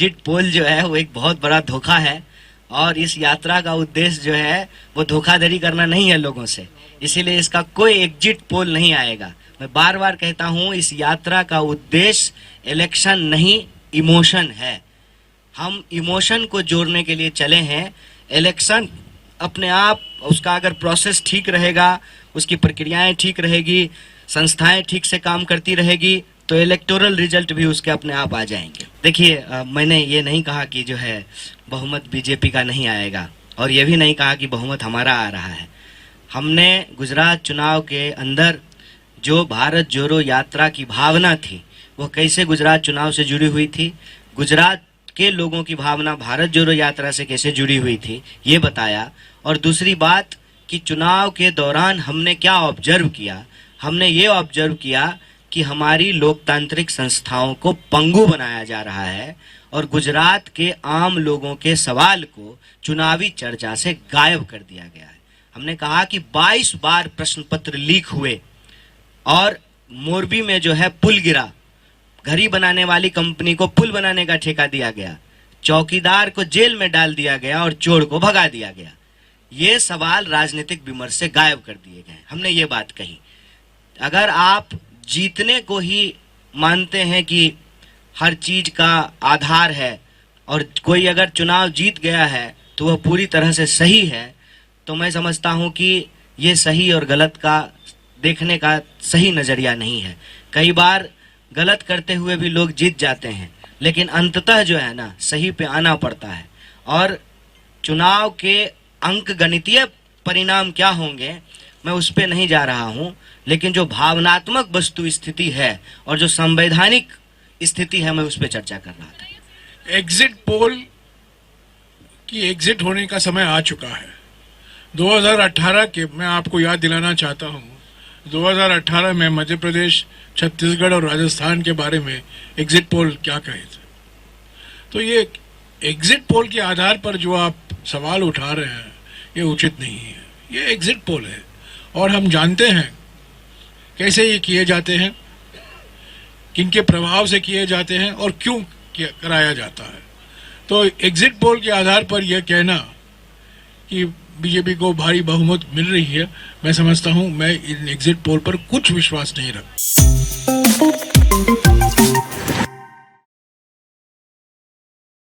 Exit poll जो है वो एक बहुत बड़ा धोखा है और इस यात्रा का उद्देश्य जो है वो धोखाधड़ी करना नहीं है लोगों से, इसीलिए इसका कोई एग्जिट पोल नहीं आएगा। मैं बार बार कहता हूं, इस यात्रा का उद्देश्य इलेक्शन नहीं, इमोशन है। हम इमोशन को जोड़ने के लिए चले हैं। इलेक्शन अपने आप, उसका अगर प्रोसेस ठीक रहेगा, उसकी प्रक्रियाएं ठीक रहेगी, संस्थाएं ठीक से काम करती रहेगी, तो इलेक्टोरल रिजल्ट भी उसके अपने आप आ जाएंगे। देखिए, मैंने ये नहीं कहा कि जो है बहुमत बीजेपी का नहीं आएगा, और ये भी नहीं कहा कि बहुमत हमारा आ रहा है। हमने गुजरात चुनाव के अंदर जो भारत जोड़ो यात्रा की भावना थी, वो कैसे गुजरात चुनाव से जुड़ी हुई थी, गुजरात के लोगों की भावना भारत जोड़ो यात्रा से कैसे जुड़ी हुई थी, ये बताया। और दूसरी बात कि चुनाव के दौरान हमने क्या ऑब्जर्व किया, हमने ये ऑब्जर्व किया कि हमारी लोकतांत्रिक संस्थाओं को पंगु बनाया जा रहा है और गुजरात के आम लोगों के सवाल को चुनावी चर्चा से गायब कर दिया गया है। हमने कहा कि 22 बार प्रश्न पत्र लीक हुए और मोरबी में जो है पुल गिरा, घड़ी बनाने वाली कंपनी को पुल बनाने का ठेका दिया गया, चौकीदार को जेल में डाल दिया गया और चोर को भगा दिया गया। ये सवाल राजनीतिक विमर्श से गायब कर दिए गए। हमने ये बात कही, अगर आप जीतने को ही मानते हैं कि हर चीज का आधार है और कोई अगर चुनाव जीत गया है तो वह पूरी तरह से सही है, तो मैं समझता हूं कि ये सही और गलत का देखने का सही नजरिया नहीं है। कई बार गलत करते हुए भी लोग जीत जाते हैं, लेकिन अंततः जो है ना, सही पे आना पड़ता है। और चुनाव के अंक गणितीय परिणाम क्या होंगे मैं उस पे नहीं जा रहा हूं, लेकिन जो भावनात्मक वस्तु स्थिति है और जो संवैधानिक स्थिति है, मैं उस पे चर्चा कर रहा था। एग्जिट पोल की एग्जिट होने का समय आ चुका है। 2018 के, मैं आपको याद दिलाना चाहता हूं, 2018 में मध्य प्रदेश, छत्तीसगढ़ और राजस्थान के बारे में एग्जिट पोल क्या कहे थे। तो ये एग्जिट पोल के आधार पर जो आप सवाल उठा रहे हैं, ये उचित नहीं है। ये एग्जिट पोल है और हम जानते हैं कैसे ये किए जाते हैं, किनके प्रभाव से किए जाते हैं और क्यों कराया जाता है। तो एग्जिट पोल के आधार पर यह कहना कि बीजेपी को भारी बहुमत मिल रही है, मैं समझता हूं, मैं इन एग्जिट पोल पर कुछ विश्वास नहीं रखता।